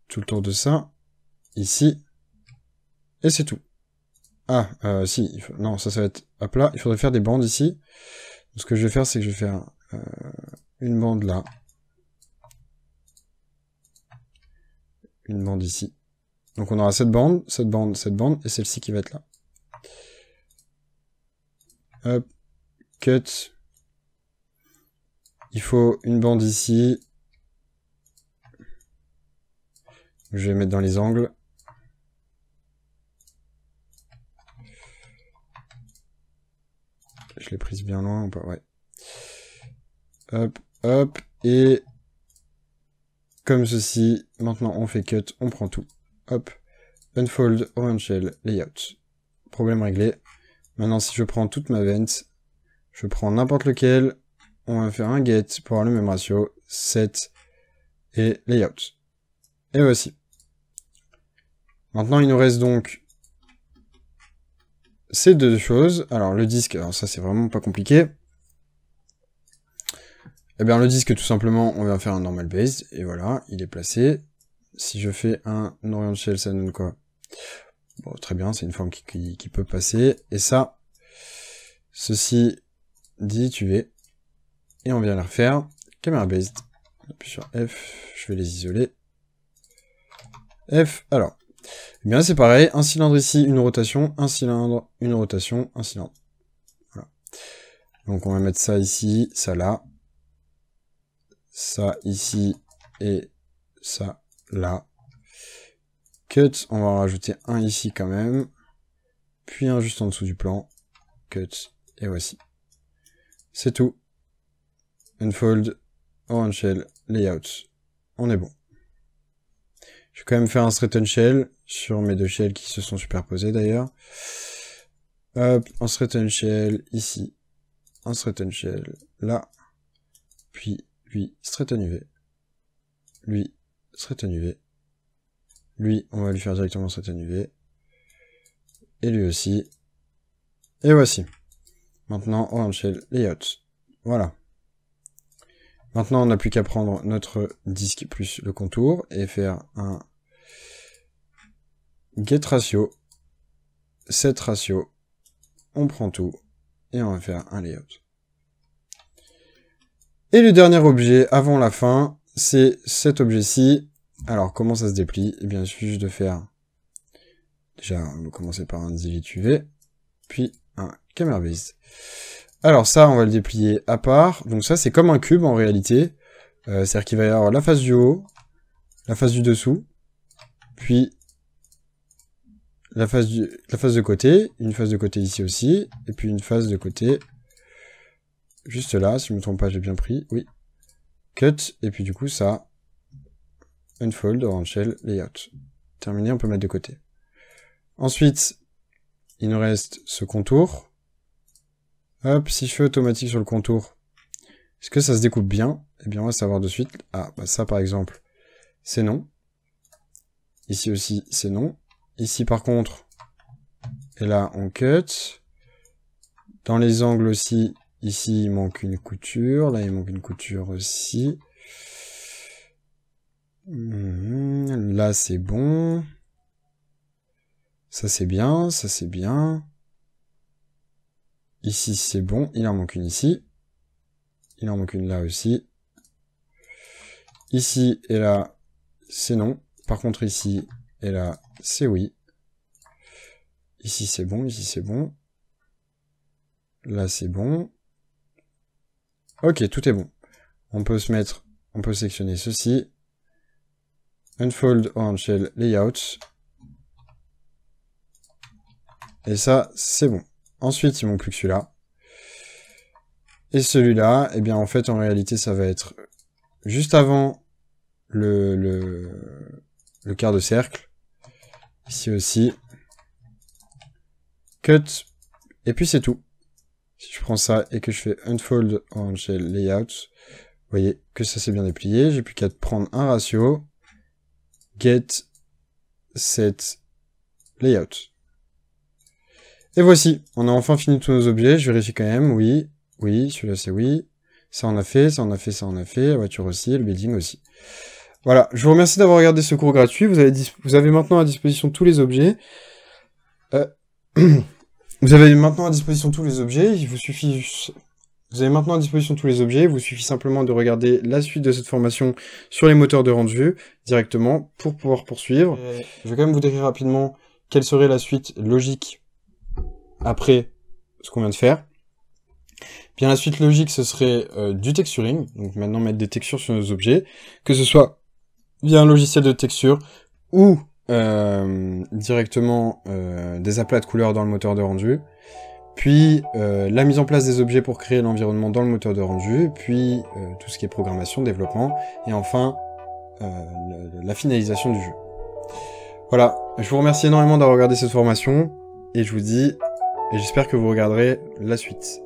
Tout le tour de ça. Ici. Et c'est tout. Ah, si. Non, ça va être à plat. Il faudrait faire des bandes ici. Donc, ce que je vais faire, c'est que je vais faire une bande là. Une bande ici. Donc, on aura cette bande, cette bande, cette bande, et celle-ci qui va être là. Hop. Cut. Il faut une bande ici. Je vais mettre dans les angles. Je l'ai prise bien loin ou pas? Ouais. Hop, hop. Et comme ceci. Maintenant, on fait cut. On prend tout. Hop. Unfold, orange shell, layout. Problème réglé. Maintenant, si je prends toute ma vent, je prends n'importe lequel. On va faire un get pour avoir le même ratio. 7 et layout. Et voici. Maintenant, il nous reste donc ces deux choses. Alors, le disque, alors ça, c'est vraiment pas compliqué. Eh bien, le disque, tout simplement, on va faire un normal based. Et voilà, il est placé. Si je fais un orange shell, ça donne quoi? Bon, très bien, c'est une forme qui peut passer. Et ça, ceci dit UV. Et on vient les refaire. Camera based. On appuie sur F. Je vais les isoler. F. Alors. Eh bien, c'est pareil. Un cylindre ici, une rotation. Un cylindre, une rotation, un cylindre. Voilà. Donc on va mettre ça ici, ça là. Ça ici et ça là. Cut, on va en rajouter un ici quand même. Puis un juste en dessous du plan. Cut, et voici. C'est tout. Unfold, orange shell, layout. On est bon. Je vais quand même faire un straighten shell sur mes deux shells qui se sont superposés d'ailleurs. Hop, un straighten shell ici. Un straighten shell là. Puis lui, straighten UV. Lui, straighten UV. Lui, on va lui faire directement straighten UV. Et lui aussi. Et voici. Maintenant, orange shell, layout. Voilà. Maintenant, on n'a plus qu'à prendre notre disque plus le contour et faire un get ratio, set ratio. On prend tout et on va faire un layout. Et le dernier objet avant la fin, c'est cet objet-ci. Alors, comment ça se déplie? Eh bien, il suffit juste de faire... Déjà, on va commencer par un delete UV, puis un camera based. Alors ça, on va le déplier à part. Donc ça, c'est comme un cube en réalité. C'est-à-dire qu'il va y avoir la face du haut, la face du dessous, puis la face de côté, une face de côté ici aussi, et puis une face de côté juste là, si je ne me trompe pas, j'ai bien pris, oui. Cut, et puis du coup ça, unfold, orange shell, layout. Terminé, on peut mettre de côté. Ensuite, il nous reste ce contour. Hop, si je fais automatique sur le contour, est-ce que ça se découpe bien? Eh bien, on va savoir de suite. Ah, bah ça par exemple, c'est non. Ici aussi, c'est non. Ici par contre, et là on cut. Dans les angles aussi, ici il manque une couture, là il manque une couture aussi. Là c'est bon. Ça c'est bien, ça c'est bien. Ici c'est bon, il en manque une ici. Il en manque une là aussi. Ici et là, c'est non. Par contre ici et là, c'est oui. Ici c'est bon, ici c'est bon. Là c'est bon. Ok, tout est bon. On peut se mettre, on peut sélectionner ceci. Unfold orange shell layout. Et ça, c'est bon. Ensuite, il manque plus que celui-là. Et celui-là, eh bien, en fait, en réalité, ça va être juste avant le quart de cercle. Ici aussi. Cut. Et puis, c'est tout. Si je prends ça et que je fais Unfold orange shell layout, vous voyez que ça s'est bien déplié. J'ai plus qu'à prendre un ratio. Get, set, layout. Et voici, on a enfin fini tous nos objets, je vérifie quand même, oui, oui, celui-là c'est oui, ça on a fait, ça on a fait, ça on a fait, la voiture aussi, le building aussi. Voilà, je vous remercie d'avoir regardé ce cours gratuit, vous avez maintenant à disposition tous les objets. Vous avez maintenant à disposition tous les objets, il vous suffit... Vous avez maintenant à disposition tous les objets, il vous suffit simplement de regarder la suite de cette formation sur les moteurs de rendu directement pour pouvoir poursuivre. Je vais quand même vous décrire rapidement quelle serait la suite logique après ce qu'on vient de faire. Bien, la suite logique, ce serait du texturing, donc maintenant mettre des textures sur nos objets, que ce soit via un logiciel de texture ou directement des aplats de couleurs dans le moteur de rendu, puis la mise en place des objets pour créer l'environnement dans le moteur de rendu, puis tout ce qui est programmation, développement, et enfin la finalisation du jeu. Voilà, je vous remercie énormément d'avoir regardé cette formation, et je vous dis... Et j'espère que vous regarderez la suite.